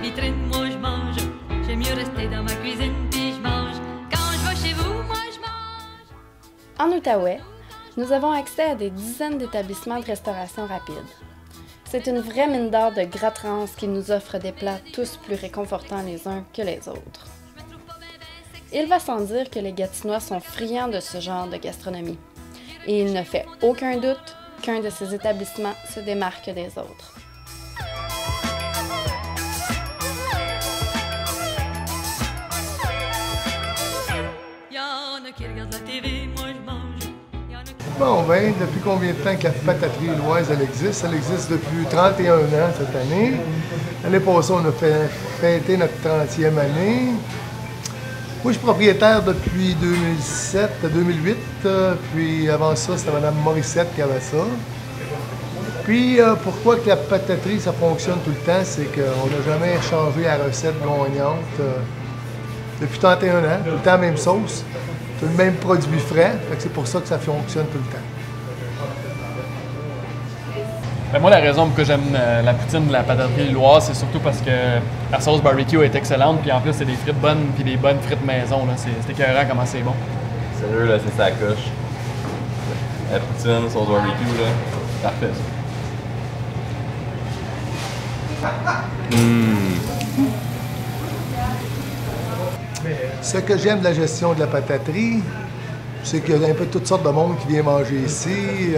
vitrine, moi je mange. J'aime mieux rester dans ma cuisine puis je mange. Quand je vais chez vous, moi je mange. En Outaouais, nous avons accès à des dizaines d'établissements de restauration rapide. C'est une vraie mine d'or de gras-trans qui nous offre des plats tous plus réconfortants les uns que les autres. Il va sans dire que les Gatinois sont friands de ce genre de gastronomie. Et il ne fait aucun doute qu'un de ces établissements se démarque des autres. Y'en a qui regardent la TV, moi je mange. Bon, ben, depuis combien de temps que la pataterie Loise, elle existe? Elle existe depuis 31 ans cette année. L'année passée, on a fêté notre 30e année. Moi, je suis propriétaire depuis 2007 à 2008. Puis avant ça, c'était Mme Morissette qui avait ça. Puis pourquoi que la pataterie, ça fonctionne tout le temps, c'est qu'on n'a jamais changé la recette gagnante. Depuis 31 ans, tout le temps la même sauce. C'est le même produit frais, c'est pour ça que ça fonctionne tout le temps. Ben moi, la raison pour que j'aime la poutine de la pataterie Loise, c'est surtout parce que la sauce barbecue est excellente, puis en plus, c'est des frites bonnes, puis des bonnes frites maison. C'est écœurant comment c'est bon. Sérieux, là, c'est sa coche. La poutine, sauce barbecue, là, parfait, ça. Ce que j'aime de la gestion de la pataterie, c'est qu'il y a un peu toutes sortes de monde qui vient manger ici.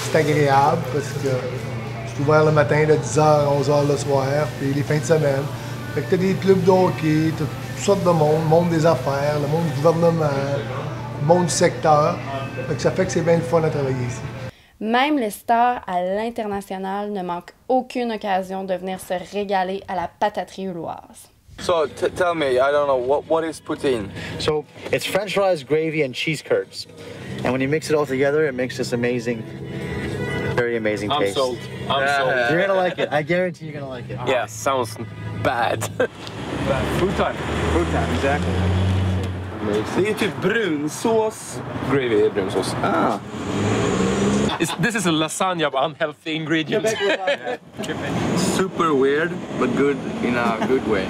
C'est agréable parce que c'est ouvert le matin de 10h à 11h le soir, puis les fins de semaine. Fait que tu as des clubs de hockey, tu as toutes sortes de monde des affaires, le monde du gouvernement, le monde du secteur. Fait que ça fait que c'est bien le fun à travailler ici. Même les stars à l'international ne manquent aucune occasion de venir se régaler à la pataterie Loise. So tell me, I don't know, what is poutine? So it's French fries, gravy, and cheese curds. And when you mix it all together, it makes this amazing, very amazing taste. I'm sold. I'm sold. You're gonna like it. I guarantee you're gonna like it. Yeah, sounds bad. Food time. Food time, exactly. Det är typ brunsås. Gravy är brunsås. Ah. This is a lasagna of unhealthy ingredients. Super weird, but good in a good way.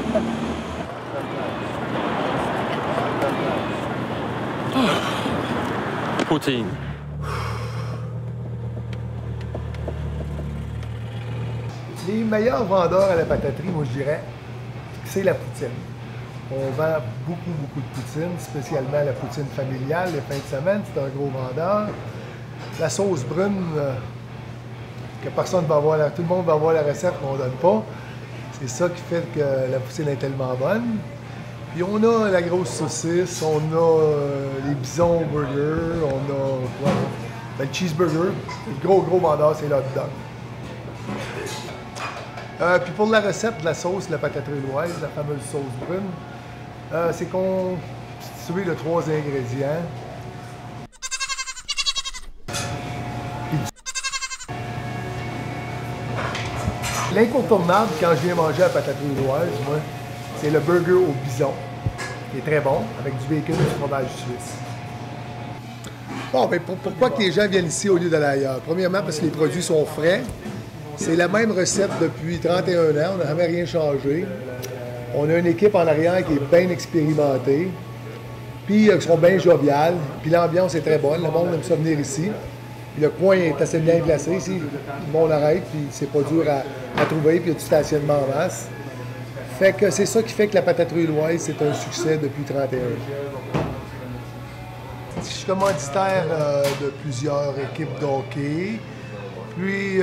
Poutine. Les meilleurs vendeurs à la pataterie, moi je dirais, c'est la poutine. On vend beaucoup de poutine, spécialement la poutine familiale. Les fins de semaine, c'est un gros vendeur. La sauce brune, que personne va avoir, tout le monde va avoir la recette, mais on ne donne pas. C'est ça qui fait que la poutine est tellement bonne. Puis on a la grosse saucisse, on a les bisons burgers, on a voilà, le cheeseburger. Le gros vendeur, c'est le hot dog. Puis pour la recette de la sauce, la pataterie Loise, la fameuse sauce brune, c'est constitué de 3 ingrédients. L'incontournable quand je viens manger à la pataterie Loise, moi, c'est le burger au bison, qui est très bon, avec du bacon et du fromage suisse. Bon, ben pourquoi que les gens viennent ici au lieu d'aller ailleurs? Premièrement, parce que les produits sont frais. C'est la même recette depuis 31 ans, on n'a jamais rien changé. On a une équipe en arrière qui est bien expérimentée, puis qui sont bien joviales, puis l'ambiance est très bonne, le monde aime ça venir ici. Puis le coin est assez bien placé ici, le monde arrête, puis c'est pas dur à trouver, puis il y a du stationnement en masse. Fait que c'est ça qui fait que la pataterie Loise, c'est un succès depuis 31 ans. Je suis commanditaire de plusieurs équipes de hockey, puis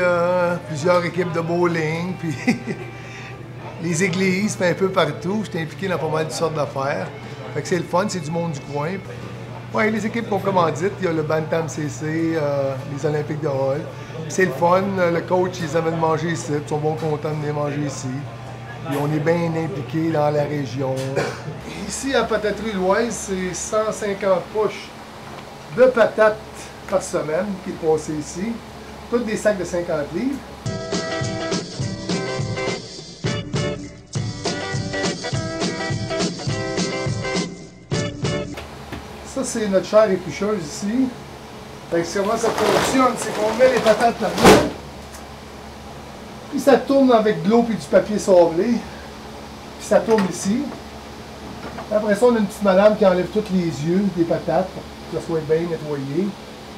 plusieurs équipes de bowling, puis les églises, puis un peu partout. Je suis impliqué dans pas mal de sortes d'affaires. Fait que c'est le fun, c'est du monde du coin. Oui, les équipes qu'on commandite, il y a le Bantam CC, les Olympiques de Hall. C'est le fun, le coach, ils amènent manger ici, ils sont bons contents de venir manger ici. Puis on est bien impliqués dans la région. Ici, à Pataterie Loise, c'est 150 poches de patates par semaine qui est passé ici. Toutes des sacs de 50 livres. Ça, c'est notre chair éplucheuse ici. Fait que comment ça fonctionne, c'est qu'on met les patates là-dedans. Puis ça tourne avec de l'eau et du papier sablé. Puis ça tourne ici. Après ça, on a une petite madame qui enlève tous les yeux des patates pour que ça soit bien nettoyé.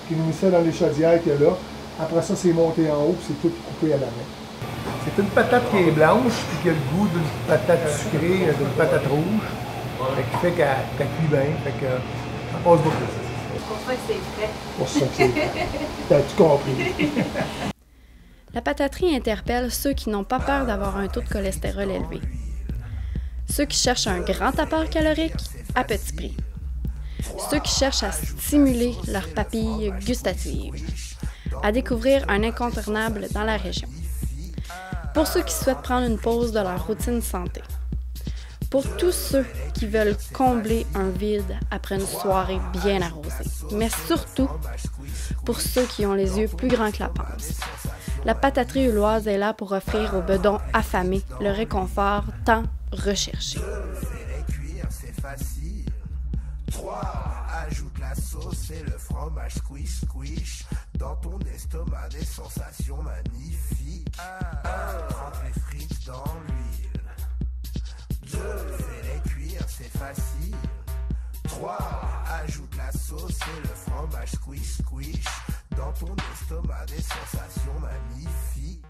Qui nous met ça dans les chaudières qu'il y a là. Après ça, c'est monté en haut, puis c'est tout coupé à la main. C'est une patate qui est blanche, puis qui a le goût d'une patate sucrée, d'une patate rouge. Fait qui fait qu'elle cuit bien, fait que ça passe beaucoup. C'est pour ça que c'est frais. Pour ça que c'est frais. T'as tout compris. La pataterie interpelle ceux qui n'ont pas peur d'avoir un taux de cholestérol élevé. Ceux qui cherchent un grand apport calorique à petit prix. Ceux qui cherchent à stimuler leurs papilles gustatives. À découvrir un incontournable dans la région. Pour ceux qui souhaitent prendre une pause de leur routine santé. Pour tous ceux qui veulent combler un vide après une soirée bien arrosée. Mais surtout, pour ceux qui ont les yeux plus grands que la panse. La pataterie Huloise est là pour offrir aux bedons affamés le réconfort tant recherché. Ajoute la sauce et le fromage squish squish. Dans ton estomac des sensations magnifiques. 30 les frites dans l'huile. 2 fais-les cuire, c'est facile. 3 ajoute la sauce et le fromage squish squish. Dans ton estomac des sensations magnifiques.